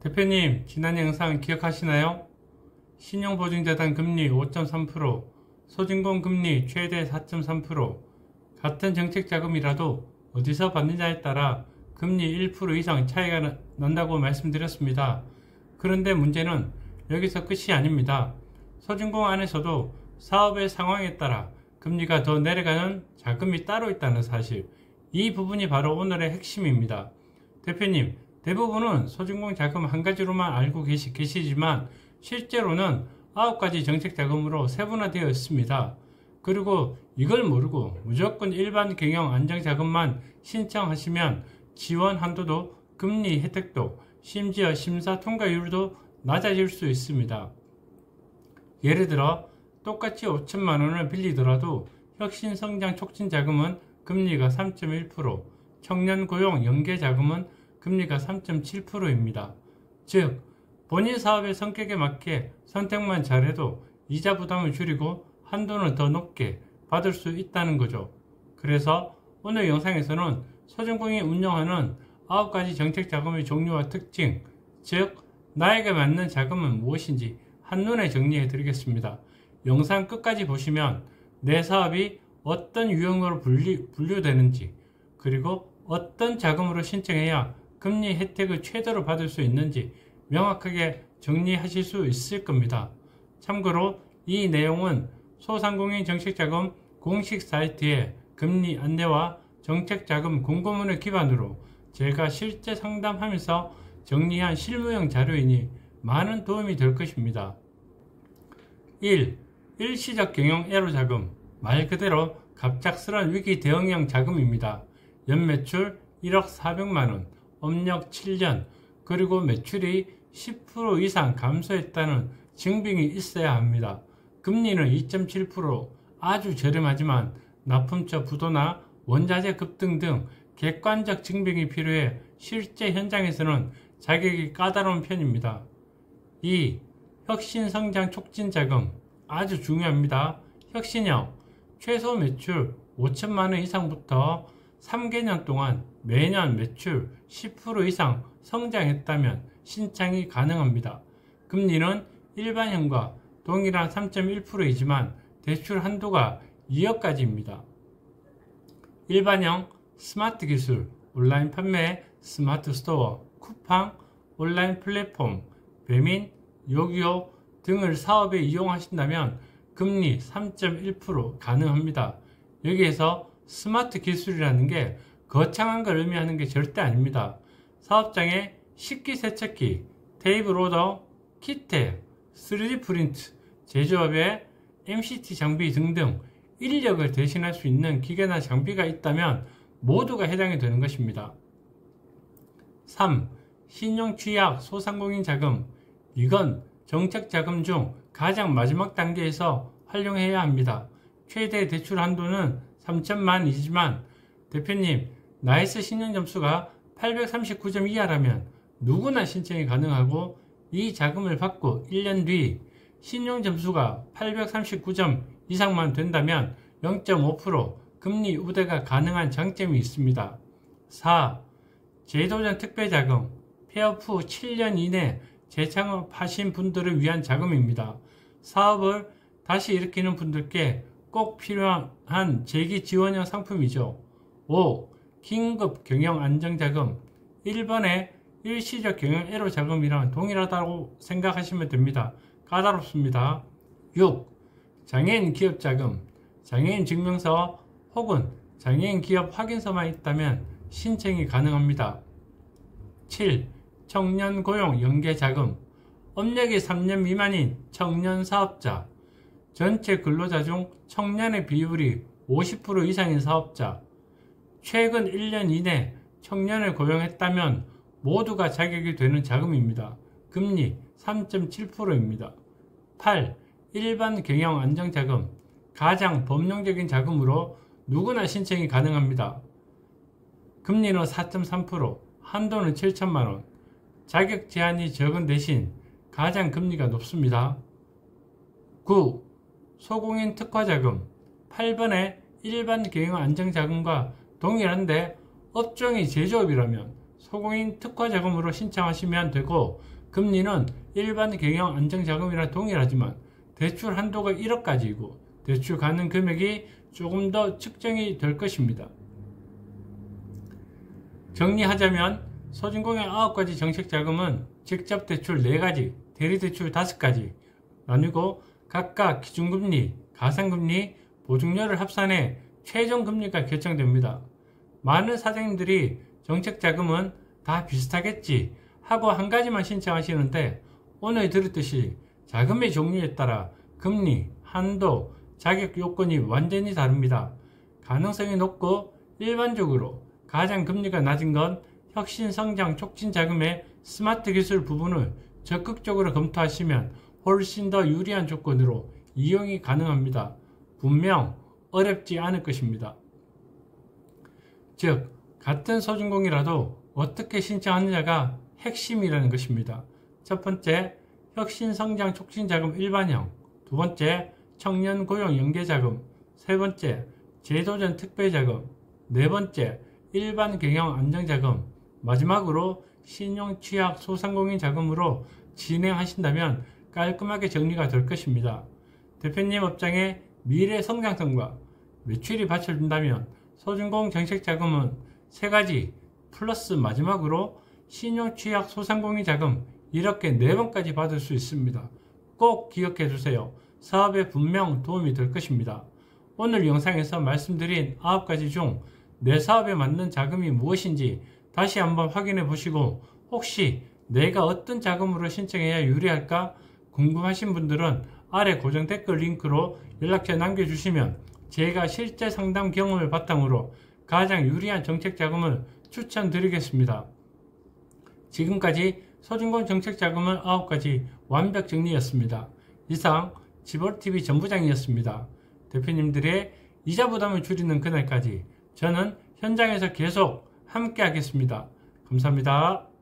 대표님, 지난 영상 기억하시나요? 신용보증자산 금리 5.3%, 소진공 금리 최대 4.3%, 같은 정책자금이라도 어디서 받느냐에 따라 금리 1% 이상 차이가 난다고 말씀드렸습니다. 그런데 문제는 여기서 끝이 아닙니다. 소진공 안에서도 사업의 상황에 따라 금리가 더 내려가는 자금이 따로 있다는 사실, 이 부분이 바로 오늘의 핵심입니다. 대표님, 대부분은 소진공 자금 한 가지로만 알고 계시지만 실제로는 9가지 정책자금으로 세분화되어 있습니다. 그리고 이걸 모르고 무조건 일반 경영 안정자금만 신청하시면 지원 한도도 금리 혜택도 심지어 심사 통과율도 낮아질 수 있습니다. 예를 들어 똑같이 5천만 원을 빌리더라도 혁신성장 촉진자금은 금리가 3.1%, 청년고용 연계자금은 금리가 3.7%입니다. 즉, 본인 사업의 성격에 맞게 선택만 잘해도 이자 부담을 줄이고 한도는 더 높게 받을 수 있다는 거죠. 그래서 오늘 영상에서는 소진공이 운영하는 9가지 정책자금의 종류와 특징, 즉 나에게 맞는 자금은 무엇인지 한눈에 정리해 드리겠습니다. 영상 끝까지 보시면 내 사업이 어떤 유형으로 분류되는지, 그리고 어떤 자금으로 신청해야 금리 혜택을 최대로 받을 수 있는지 명확하게 정리하실 수 있을 겁니다. 참고로 이 내용은 소상공인 정책자금 공식 사이트의 금리 안내와 정책자금 공고문을 기반으로 제가 실제 상담하면서 정리한 실무용 자료이니 많은 도움이 될 것입니다. 1. 일시적 경영 애로자금, 말 그대로 갑작스런 위기 대응형 자금입니다. 연매출 1억 400만원, 업력 7년, 그리고 매출이 10% 이상 감소했다는 증빙이 있어야 합니다. 금리는 2.7%, 아주 저렴하지만 납품처 부도나 원자재 급등 등 객관적 증빙이 필요해 실제 현장에서는 자격이 까다로운 편입니다. 2. 혁신성장 촉진자금, 아주 중요합니다. 혁신형, 최소 매출 5천만원 이상부터 3개년 동안 매년 매출 10% 이상 성장했다면 신청이 가능합니다. 금리는 일반형과 동일한 3.1%이지만 대출 한도가 2억까지입니다. 일반형 스마트 기술, 온라인 판매, 스마트 스토어, 쿠팡, 온라인 플랫폼, 배민, 요기요 등을 사업에 이용하신다면 금리 3.1% 가능합니다. 여기에서 스마트 기술이라는 게 거창한 걸 의미하는 게 절대 아닙니다. 사업장에 식기세척기, 테이블 오더, 키텍, 3D 프린트, 제조업에 MCT 장비 등등 인력을 대신할 수 있는 기계나 장비가 있다면 모두가 해당이 되는 것입니다. 3. 신용취약 소상공인 자금, 이건 정책자금 중 가장 마지막 단계에서 활용해야 합니다. 최대 대출 한도는 3천만이지만 대표님, 나이스 신용점수가 839점 이하라면 누구나 신청이 가능하고 이 자금을 받고 1년 뒤 신용점수가 839점 이상만 된다면 0.5% 금리 우대가 가능한 장점이 있습니다. 4. 제도전 특별자금, 폐업 후 7년 이내 재창업하신 분들을 위한 자금입니다. 사업을 다시 일으키는 분들께 꼭 필요한 재기지원형 상품이죠. 5. 긴급 경영 안정자금, 1번의 일시적 경영 애로 자금이랑 동일하다고 생각하시면 됩니다. 까다롭습니다. 6. 장애인 기업 자금, 장애인 증명서 혹은 장애인 기업 확인서만 있다면 신청이 가능합니다. 7. 청년 고용 연계 자금, 업력이 3년 미만인 청년 사업자, 전체 근로자 중 청년의 비율이 50% 이상인 사업자, 최근 1년 이내 청년을 고용했다면 모두가 자격이 되는 자금입니다. 금리 3.7%입니다. 8. 일반 경영 안정자금, 가장 범용적인 자금으로 누구나 신청이 가능합니다. 금리는 4.3%, 한도는 7천만원, 자격 제한이 적은 대신 가장 금리가 높습니다. 9. 소공인 특화자금, 8번의 일반 경영 안정자금과 동일한데 업종이 제조업이라면 소공인 특화 자금으로 신청하시면 되고, 금리는 일반 경영 안정자금이랑 동일하지만 대출 한도가 1억까지이고 대출 가능 금액이 조금 더 측정이 될 것입니다. 정리하자면 소진공인 9가지 정책자금은 직접 대출 4가지, 대리대출 5가지 나누고 각각 기준금리, 가산금리, 보증료를 합산해 최종금리가 결정됩니다. 많은 사장님들이 정책자금은 다 비슷하겠지 하고 한 가지만 신청하시는데, 오늘 들었듯이 자금의 종류에 따라 금리, 한도, 자격 요건이 완전히 다릅니다. 가능성이 높고 일반적으로 가장 금리가 낮은 건 혁신성장 촉진 자금의 스마트 기술 부분을 적극적으로 검토하시면 훨씬 더 유리한 조건으로 이용이 가능합니다. 분명 어렵지 않을 것입니다. 즉, 같은 소진공이라도 어떻게 신청하느냐가 핵심이라는 것입니다. 첫 번째, 혁신성장 촉진자금 일반형, 두 번째, 청년고용연계자금, 세 번째, 제도전 특별자금, 네 번째, 일반 경영 안정자금, 마지막으로 신용취약 소상공인 자금으로 진행하신다면 깔끔하게 정리가 될 것입니다. 대표님 업장의 미래 성장성과 매출이 받쳐준다면 소진공 정책자금은 3가지 플러스 마지막으로 신용취약 소상공인 자금 이렇게 4번까지 받을 수 있습니다. 꼭 기억해 두세요. 사업에 분명 도움이 될 것입니다. 오늘 영상에서 말씀드린 9가지 중 내 사업에 맞는 자금이 무엇인지 다시 한번 확인해 보시고, 혹시 내가 어떤 자금으로 신청해야 유리할까 궁금하신 분들은 아래 고정 댓글 링크로 연락처 남겨주시면 제가 실제 상담 경험을 바탕으로 가장 유리한 정책자금을 추천드리겠습니다. 지금까지 소진공 정책자금은 9가지 완벽 정리였습니다. 이상 지볼TV 전부장이었습니다. 대표님들의 이자 부담을 줄이는 그날까지 저는 현장에서 계속 함께 하겠습니다. 감사합니다.